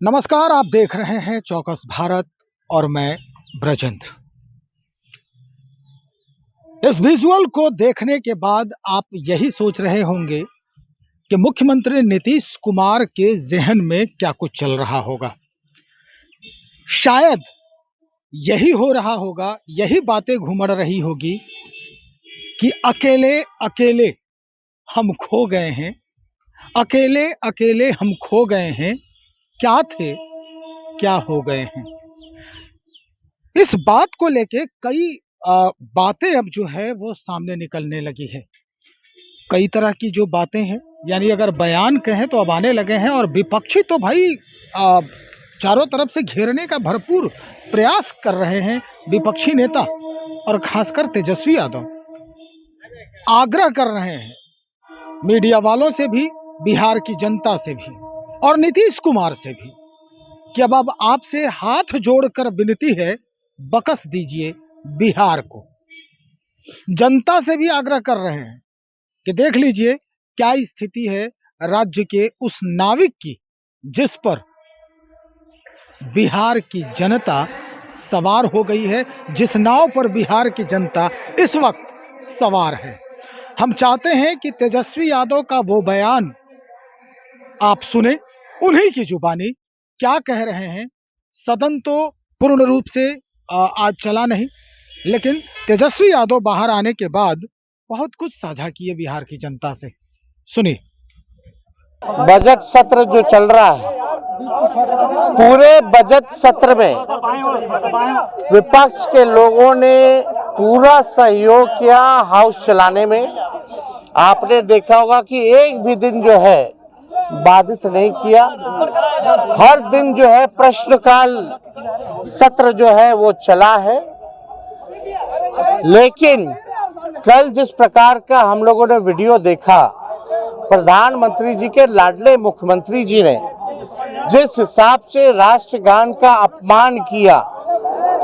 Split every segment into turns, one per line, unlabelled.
नमस्कार, आप देख रहे हैं चौकस भारत और मैं ब्रजेंद्र। इस विजुअल को देखने के बाद आप यही सोच रहे होंगे कि मुख्यमंत्री नीतीश कुमार के ज़हन में क्या कुछ चल रहा होगा। शायद यही हो रहा होगा, यही बातें घुमड़ रही होगी कि अकेले अकेले हम खो गए हैं, अकेले अकेले हम खो गए हैं, क्या थे क्या हो गए हैं। इस बात को लेके कई बातें अब जो है वो सामने निकलने लगी है। कई तरह की जो बातें हैं, यानी अगर बयान कहें तो अब आने लगे हैं, और विपक्षी तो भाई चारों तरफ से घेरने का भरपूर प्रयास कर रहे हैं। विपक्षी नेता और खासकर तेजस्वी यादव आग्रह कर रहे हैं मीडिया वालों से भी, बिहार की जनता से भी और नीतीश कुमार से भी कि अब आपसे हाथ जोड़कर विनती है, बख्श दीजिए बिहार को। जनता से भी आग्रह कर रहे हैं कि देख लीजिए क्या स्थिति है राज्य के उस नाविक की जिस पर बिहार की जनता सवार हो गई है, जिस नाव पर बिहार की जनता इस वक्त सवार है। हम चाहते हैं कि तेजस्वी यादव का वो बयान आप सुने, उन्हीं की जुबानी क्या कह रहे हैं। सदन तो पूर्ण रूप से आज चला नहीं, लेकिन तेजस्वी यादव बाहर आने के बाद बहुत कुछ साझा किए बिहार की जनता से। सुनिए।
बजट सत्र जो चल रहा है, पूरे बजट सत्र में विपक्ष के लोगों ने पूरा सहयोग किया हाउस चलाने में। आपने देखा होगा कि एक भी दिन जो है बाधित नहीं किया। हर दिन जो है प्रश्नकाल सत्र जो है वो चला है। लेकिन कल जिस प्रकार का हम लोगों ने वीडियो देखा, प्रधानमंत्री जी के लाडले मुख्यमंत्री जी ने जिस हिसाब से राष्ट्रगान का अपमान किया,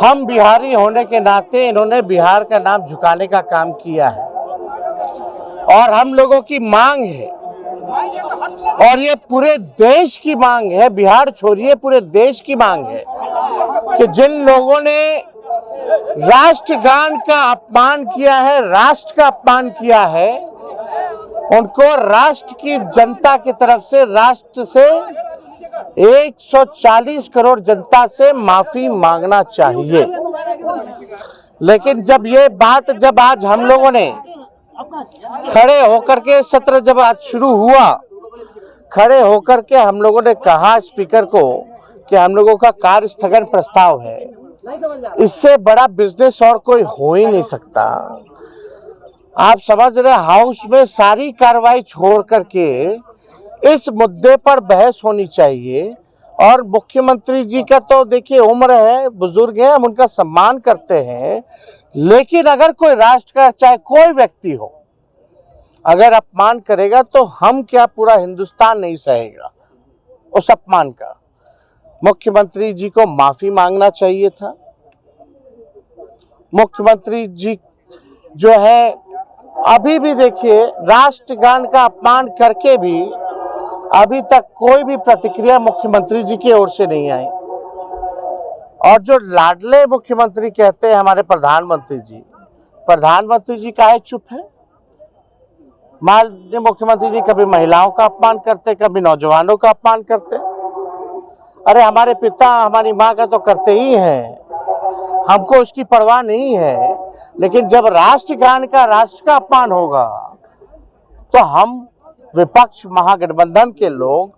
हम बिहारी होने के नाते इन्होंने बिहार का नाम झुकाने का काम किया है। और हम लोगों की मांग है, और ये पूरे देश की मांग है, बिहार छोड़िए पूरे देश की मांग है कि जिन लोगों ने राष्ट्रगान का अपमान किया है, राष्ट्र का अपमान किया है, उनको राष्ट्र की जनता की तरफ से, राष्ट्र से 140 करोड़ जनता से माफी मांगना चाहिए। लेकिन जब ये बात जब आज हम लोगों ने खड़े होकर के सत्र जब आज शुरू हुआ, खड़े होकर के हम लोगों ने कहा स्पीकर को कि हम लोगों का कार्य स्थगन प्रस्ताव है। इससे बड़ा बिजनेस और कोई हो ही नहीं सकता। आप समझ रहे, हाउस में सारी कार्रवाई छोड़ करके इस मुद्दे पर बहस होनी चाहिए। और मुख्यमंत्री जी का तो देखिए उम्र है, बुजुर्ग है, हम उनका सम्मान करते हैं। लेकिन अगर कोई राष्ट्र का चाहे कोई व्यक्ति हो, अगर अपमान करेगा तो हम क्या पूरा हिंदुस्तान नहीं सहेगा उस अपमान का। मुख्यमंत्री जी को माफी मांगना चाहिए था। मुख्यमंत्री जी जो है अभी भी देखिए राष्ट्रगान का अपमान करके भी अभी तक कोई भी प्रतिक्रिया मुख्यमंत्री जी की ओर से नहीं आई। और जो लाडले मुख्यमंत्री कहते हैं हमारे प्रधानमंत्री जी काहे चुप है। माननीय मुख्यमंत्री जी कभी महिलाओं का अपमान करते, कभी नौजवानों का अपमान करते। अरे हमारे पिता हमारी माँ का तो करते ही हैं, हमको उसकी परवाह नहीं है। लेकिन जब राष्ट्रगान का, राष्ट्र का अपमान होगा तो हम विपक्ष महागठबंधन के लोग,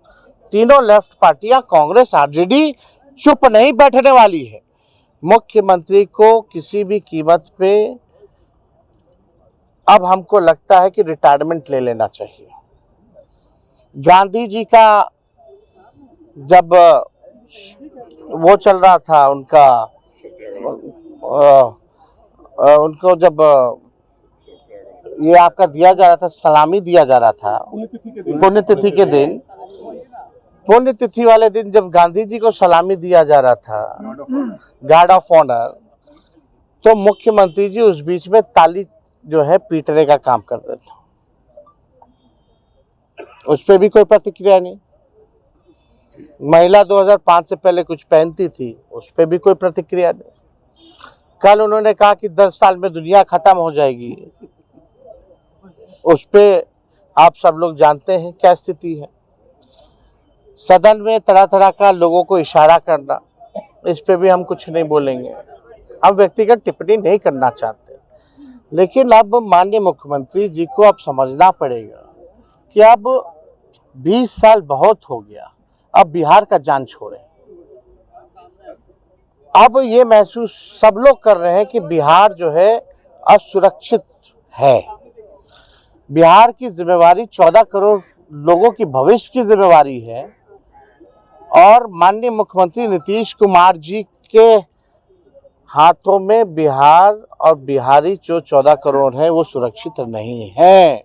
तीनों लेफ्ट पार्टियां, कांग्रेस, आरजेडी चुप नहीं बैठने वाली है। मुख्यमंत्री को किसी भी कीमत पे अब हमको लगता है कि रिटायरमेंट ले लेना चाहिए। गांधी जी का जब वो चल रहा था, उनको जब ये आपका दिया जा रहा था, सलामी दिया जा रहा था पुण्यतिथि के दिन, पुण्यतिथि वाले दिन जब गांधी जी को सलामी दिया जा रहा था, गार्ड ऑफ ऑनर, तो मुख्यमंत्री जी उस बीच में ताली जो है पीटने का काम कर रहे थे। उस पर भी कोई प्रतिक्रिया नहीं। महिला 2005 से पहले कुछ पहनती थी, उस पर भी कोई प्रतिक्रिया नहीं। कल उन्होंने कहा कि 10 साल में दुनिया खत्म हो जाएगी, उस पे आप सब लोग जानते हैं क्या स्थिति है। सदन में तरह तरह का लोगों को इशारा करना, इस पे भी हम कुछ नहीं बोलेंगे। हम व्यक्तिगत टिप्पणी नहीं करना चाहते, लेकिन अब माननीय मुख्यमंत्री जी को अब समझना पड़ेगा कि अब 20 साल बहुत हो गया, अब बिहार का जान छोड़े। अब ये महसूस सब लोग कर रहे हैं कि बिहार जो है असुरक्षित है। बिहार की जिम्मेवारी 14 करोड़ लोगों की भविष्य की जिम्मेवारी है, और माननीय मुख्यमंत्री नीतीश कुमार जी के हाथों में बिहार और बिहारी जो 14 करोड़ है वो सुरक्षित नहीं है।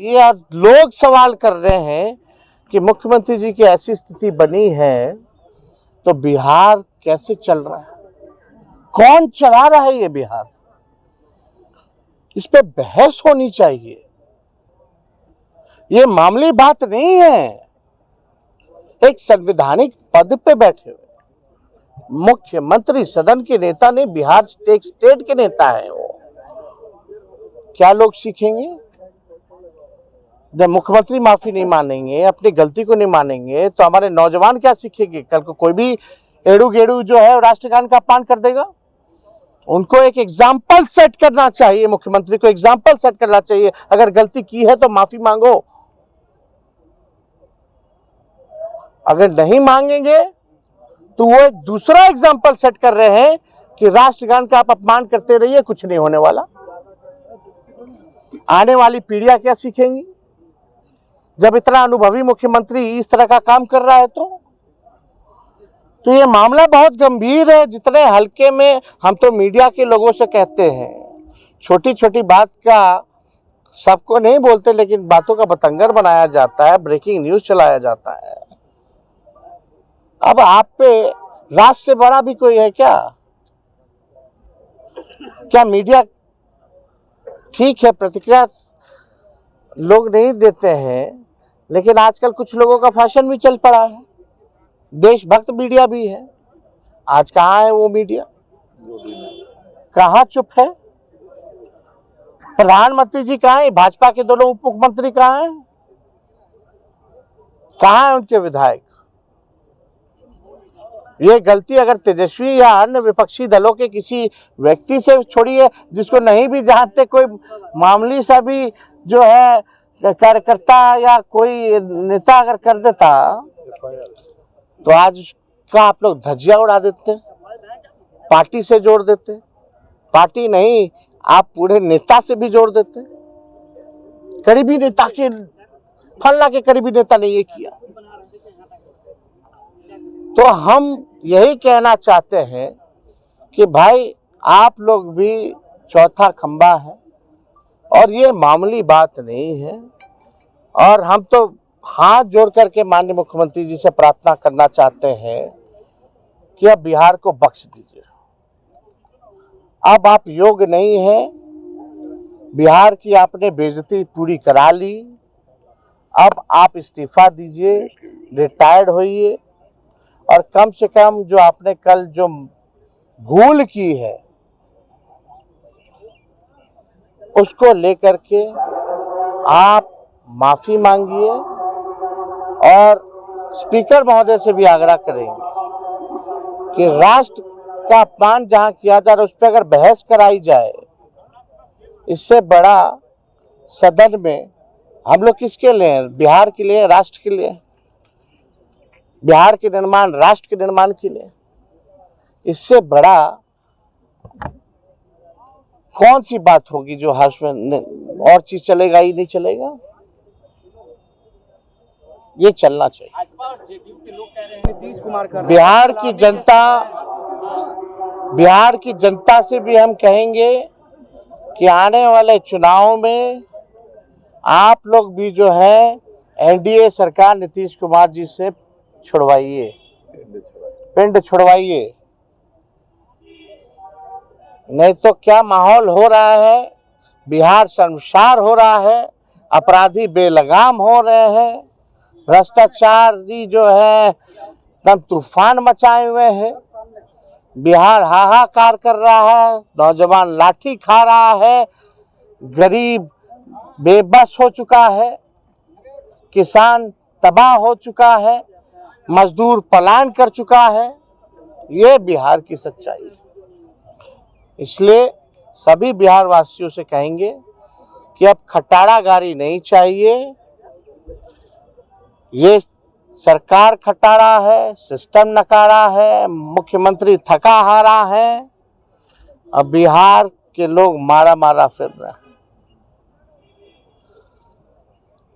ये लोग सवाल कर रहे हैं कि मुख्यमंत्री जी की ऐसी स्थिति बनी है तो बिहार कैसे चल रहा है, कौन चला रहा है ये बिहार, इस पे बहस होनी चाहिए। ये मामूली बात नहीं है। एक संवैधानिक पद पे बैठे हुए मुख्यमंत्री, सदन के नेता ने, बिहार स्टेट के नेता है वो, क्या लोग सीखेंगे? जब मुख्यमंत्री माफी नहीं मानेंगे, अपनी गलती को नहीं मानेंगे, तो हमारे नौजवान क्या सीखेंगे? कल को कोई भी एड़ू गेड़ू जो है राष्ट्रगान का अपमान कर देगा। उनको एक एग्जाम्पल सेट करना चाहिए, मुख्यमंत्री को एग्जाम्पल सेट करना चाहिए। अगर गलती की है तो माफी मांगो, अगर नहीं मांगेंगे तो वो एक दूसरा एग्जाम्पल सेट कर रहे हैं कि राष्ट्रगान का आप अपमान करते रहिए, कुछ नहीं होने वाला। आने वाली पीढ़ियां क्या सीखेंगी जब इतना अनुभवी मुख्यमंत्री इस तरह का काम कर रहा है? तो ये मामला बहुत गंभीर है। जितने हल्के में हम तो मीडिया के लोगों से कहते हैं, छोटी छोटी बात का सबको नहीं बोलते, लेकिन बातों का बतंगर बनाया जाता है, ब्रेकिंग न्यूज चलाया जाता है। अब आप पे राष्ट्र से बड़ा भी कोई है क्या? क्या मीडिया ठीक है, प्रतिक्रिया लोग नहीं देते हैं, लेकिन आजकल कुछ लोगों का फैशन भी चल पड़ा है, देशभक्त मीडिया भी है। आज कहाँ है वो मीडिया? कहाँ चुप है? प्रधानमंत्री जी कहाँ है? भाजपा के दोनों उप मुख्यमंत्री कहाँ हैं? कहाँ है उनके विधायक? ये गलती अगर तेजस्वी या अन्य विपक्षी दलों के किसी व्यक्ति से छोड़िए, जिसको नहीं भी जानते, कोई मामूली सा भी जो है कार्यकर्ता या कोई नेता अगर कर देता तो आज का आप लोग धज्जियां उड़ा देते, पार्टी से जोड़ देते। पार्टी नहीं, आप पूरे नेता से भी जोड़ देते। करीबी नेता के, फल्ला के करीबी नेता ने ये किया। तो हम यही कहना चाहते हैं कि भाई आप लोग भी चौथा खंबा है, और ये मामूली बात नहीं है। और हम तो हाथ जोड़ करके माननीय मुख्यमंत्री जी से प्रार्थना करना चाहते हैं कि अब बिहार को बख्श दीजिए। अब आप योग्य नहीं है, बिहार की आपने बेइज्जती पूरी करा ली। अब आप इस्तीफा दीजिए, रिटायर्ड होइए, और कम से कम जो आपने कल जो भूल की है उसको लेकर के आप माफी मांगिए, और स्पीकर महोदय से भी आग्रह करेंगे कि राष्ट्र का अपमान जहां किया जा रहा है उस पर अगर बहस कराई जाए, इससे बड़ा सदन में हम लोग किसके लिए हैं? बिहार के लिए, राष्ट्र के लिए, बिहार के निर्माण, राष्ट्र के निर्माण के लिए। इससे बड़ा कौन सी बात होगी जो हाउस में और चीज चलेगा ही नहीं चलेगा? ये चलना चाहिए। बिहार की जनता से भी हम कहेंगे कि आने वाले चुनाव में आप लोग भी जो है एनडीए सरकार नीतीश कुमार जी से छुड़वाइए, पिंड छुड़वाइए। नहीं तो क्या माहौल हो रहा है, बिहार शर्मसार हो रहा है, अपराधी बेलगाम हो रहे हैं, भ्रष्टाचारी जो है एकदम तूफान मचाए हुए हैं, बिहार हाहाकार कर रहा है, नौजवान लाठी खा रहा है, गरीब बेबस हो चुका है, किसान तबाह हो चुका है, मजदूर पलायन कर चुका है। ये बिहार की सच्चाई है। इसलिए सभी बिहार वासियों से कहेंगे कि अब खटारागारी नहीं चाहिए। ये सरकार खटारा है, सिस्टम नकारा है, मुख्यमंत्री थका हारा है, अब बिहार के लोग मारा मारा फिर रहे हैं।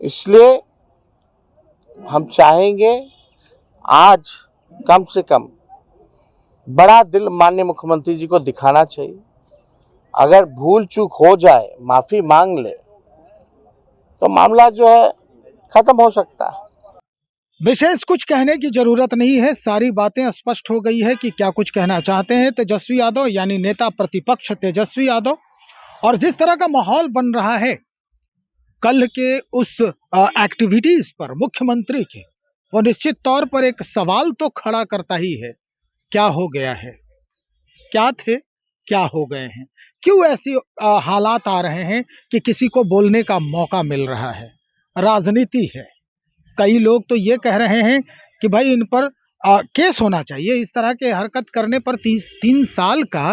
इसलिए हम चाहेंगे आज कम से कम बड़ा दिल माननीय मुख्यमंत्री जी को दिखाना चाहिए। अगर भूल चूक हो जाए, माफी मांग ले, तो मामला जो है खत्म हो सकता है।
विशेष कुछ कहने की जरूरत नहीं है, सारी बातें स्पष्ट हो गई है कि क्या कुछ कहना चाहते हैं तेजस्वी यादव, यानी नेता प्रतिपक्ष तेजस्वी यादव। और जिस तरह का माहौल बन रहा है कल के उस एक्टिविटीज पर मुख्यमंत्री के, वो निश्चित तौर पर एक सवाल तो खड़ा करता ही है। क्या हो गया है? क्या थे, क्या हो गए हैं? क्यों ऐसी हालात आ रहे हैं कि किसी को बोलने का मौका मिल रहा है? राजनीति है। कई लोग तो ये कह रहे हैं कि भाई इन पर केस होना चाहिए, इस तरह के हरकत करने पर 3 साल का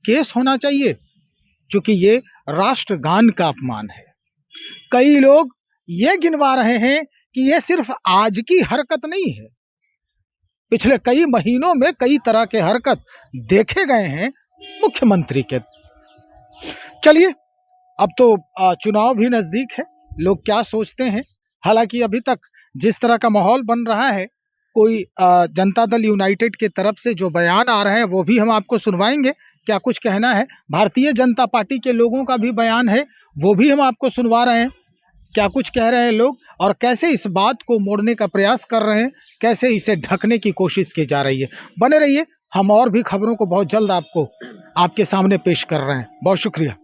केस होना चाहिए, क्योंकि ये राष्ट्रगान का अपमान है। कई लोग ये गिनवा रहे हैं कि ये सिर्फ आज की हरकत नहीं है, पिछले कई महीनों में कई तरह के हरकत देखे गए हैं मुख्यमंत्री के। चलिए, अब तो चुनाव भी नजदीक है, लोग क्या सोचते हैं। हालांकि अभी तक जिस तरह का माहौल बन रहा है, कोई जनता दल यूनाइटेड के तरफ से जो बयान आ रहे हैं वो भी हम आपको सुनवाएंगे, क्या कुछ कहना है। भारतीय जनता पार्टी के लोगों का भी बयान है, वो भी हम आपको सुनवा रहे हैं, क्या कुछ कह रहे हैं लोग और कैसे इस बात को मोड़ने का प्रयास कर रहे हैं, कैसे इसे ढकने की कोशिश की जा रही है। बने रहिए, हम और भी खबरों को बहुत जल्द आपको आपके सामने पेश कर रहे हैं। बहुत शुक्रिया।